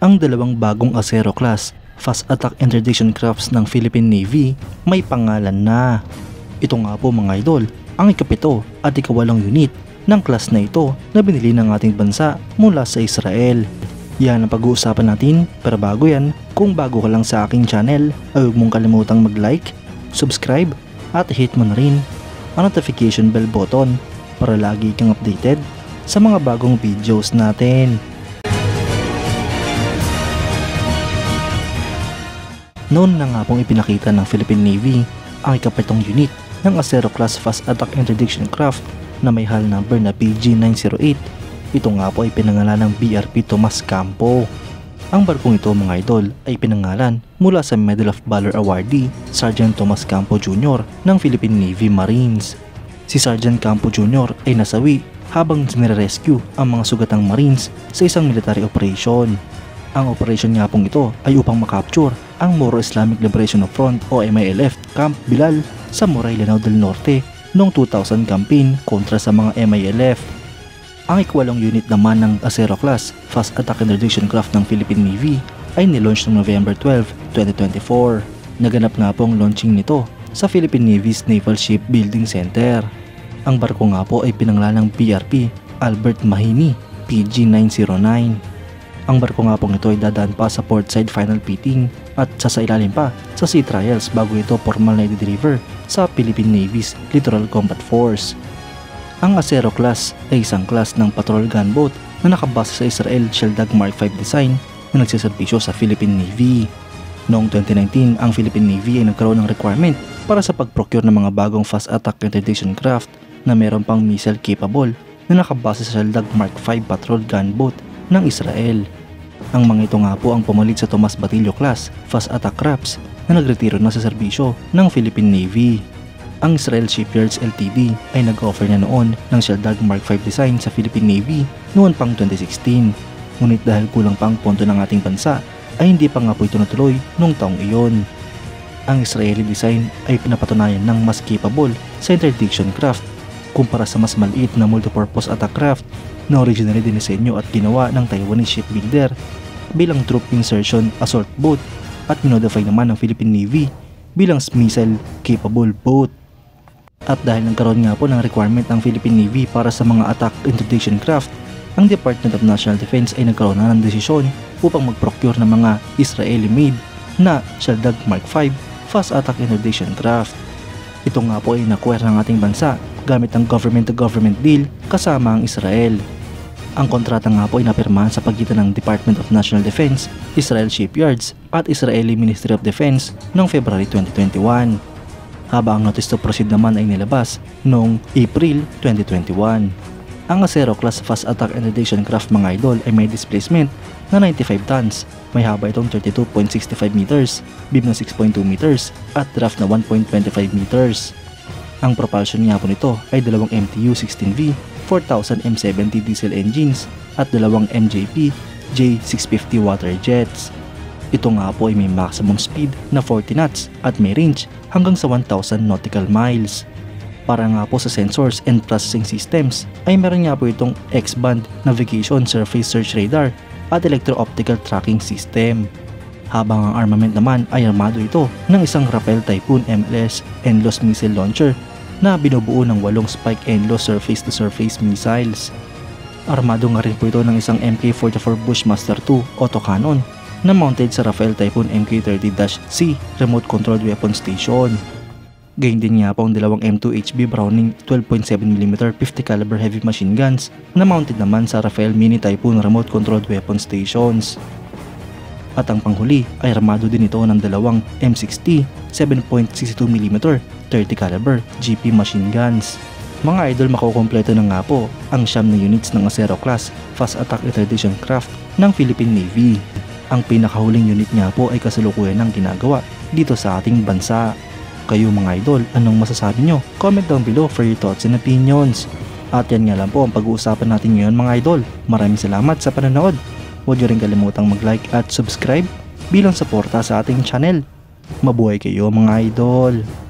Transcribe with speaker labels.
Speaker 1: ang dalawang bagong Acero class fast attack interdiction crafts ng Philippine Navy may pangalan na. Ito nga po mga idol, ang ikapito at ikawalong unit ng class na ito na binili ng ating bansa mula sa Israel. Yan ang pag-uusapan natin, pero bago yan, kung bago ka lang sa aking channel ay huwag mong kalimutang mag-like, subscribe at hit mo na rin ang notification bell button para lagi kang updated sa mga bagong videos natin. Noon na nga pong ipinakita ng Philippine Navy ang ikapitong unit ng Acero class fast attack interdiction craft na may hull number na PG-908. Ito nga po ay pinangalan ng BRP Tomas Campo. Ang barkong ito mga idol ay pinangalan mula sa Medal of Valor awardee Sergeant Tomas Campo Jr. ng Philippine Navy Marines. Si Sergeant Campo Jr. ay nasawi habang nire-rescue ang mga sugatang Marines sa isang military operation. Ang operation nga pong ito ay upang makapture ang Moro Islamic Liberation Front o MILF Camp Bilal sa Moray, Lanao del Norte noong 2000 campaign kontra sa mga MILF. Ang ikawalong unit naman ng Acero class fast attack interdiction craft ng Philippine Navy ay nilaunch noong November 12, 2024. Naganap nga po ang launching nito sa Philippine Navy's Naval Shipbuilding Center. Ang barko nga po ay pinangalanan ng BRP Albert Mahini PG-909. Ang barko nga pong ito ay dadaan pa sa portside final fitting at sasailalim pa sa sea trials bago ito formal na i-deliver sa Philippine Navy's Littoral Combat Force. Ang Acero class ay isang class ng patrol gunboat na nakabase sa Israel Sheldag Mark V design na nagsiservisyo sa Philippine Navy. Noong 2019, ang Philippine Navy ay nagkaroon ng requirement para sa pag-procure ng mga bagong fast attack interdiction craft na meron pang missile capable na nakabase sa Sheldag Mark V patrol gunboat ng Israel. Ang mga ito nga po ang pumalit sa Tomas Batillo class fast attack crafts na nagretiro na sa serbisyo ng Philippine Navy. Ang Israel Shipyards Ltd ay nag-offer na noon ng Sheldag Mark V design sa Philippine Navy noon pang 2016. Ngunit dahil kulang pa ang pondo ng ating bansa ay hindi pa nga po ito natuloy noong taong iyon. Ang Israeli design ay pinapatunayan ng mas capable sa interdiction craft kumpara sa mas maliit na multipurpose attack craft na originally dinisenyo at ginawa ng Taiwanese shipbuilder bilang troop insertion assault boat at minodify naman ng Philippine Navy bilang missile capable boat. At dahil nagkaroon nga po ng requirement ng Philippine Navy para sa mga attack interdiction craft, ang Department of National Defense ay nagkaroon na ng desisyon upang mag-procure ng mga Israeli-made na Sheldag Mark V fast attack interdiction craft. Ito nga po ay nakuha ng ating bansa gamit ang government-to-government deal kasama ang Israel. Ang kontrata nga po ay napirmahan sa pagitan ng Department of National Defense, Israel Shipyards at Israeli Ministry of Defense noong February 2021. Habang ang notice to proceed naman ay nilabas noong April 2021. Ang Acero class fast attack interdiction craft mga idol ay may displacement na 95 tons, may haba itong 32.65 meters, beam na 6.2 meters at draft na 1.25 meters. Ang propulsion nga po nito ay dalawang MTU-16V 4000 M70 diesel engines at dalawang MJP J650 water jets. Ito nga po ay may maximum speed na 40 knots at may range hanggang sa 1000 nautical miles. Para nga po sa sensors and processing systems ay meron nga po itong X-band navigation surface search radar at electro-optical tracking system. Habang ang armament naman ay armado ito ng isang Rafael Typhoon MLS endless missile launcher na binubuo ng 8 Spike endless surface-to-surface missiles. Armado nga rin po ito ng isang MK44 Bushmaster 2 autocannon na mounted sa Rafael Typhoon MK30-C remote controlled weapon station. Gayun din nga po ang dalawang M2HB Browning 12.7mm 50 caliber heavy machine guns na mounted naman sa Rafael Mini Typhoon remote controlled weapon stations. At ang panghuli ay armado din ito ng dalawang M60 7.62mm 30 caliber GP machine guns. Mga idol, makukumpleto na nga po ang 9 na units ng Acero class fast attack interdiction craft ng Philippine Navy. Ang pinakahuling unit nga po ay kasalukuyan ng ginagawa dito sa ating bansa. Kayo mga idol, anong masasabi nyo? Comment down below for your thoughts and opinions. At yan nga lang po ang pag-uusapan natin ngayon mga idol. Maraming salamat sa panonood. Huwag nyo rin kalimutang mag-like at subscribe bilang suporta sa ating channel. Mabuhay kayo mga idol!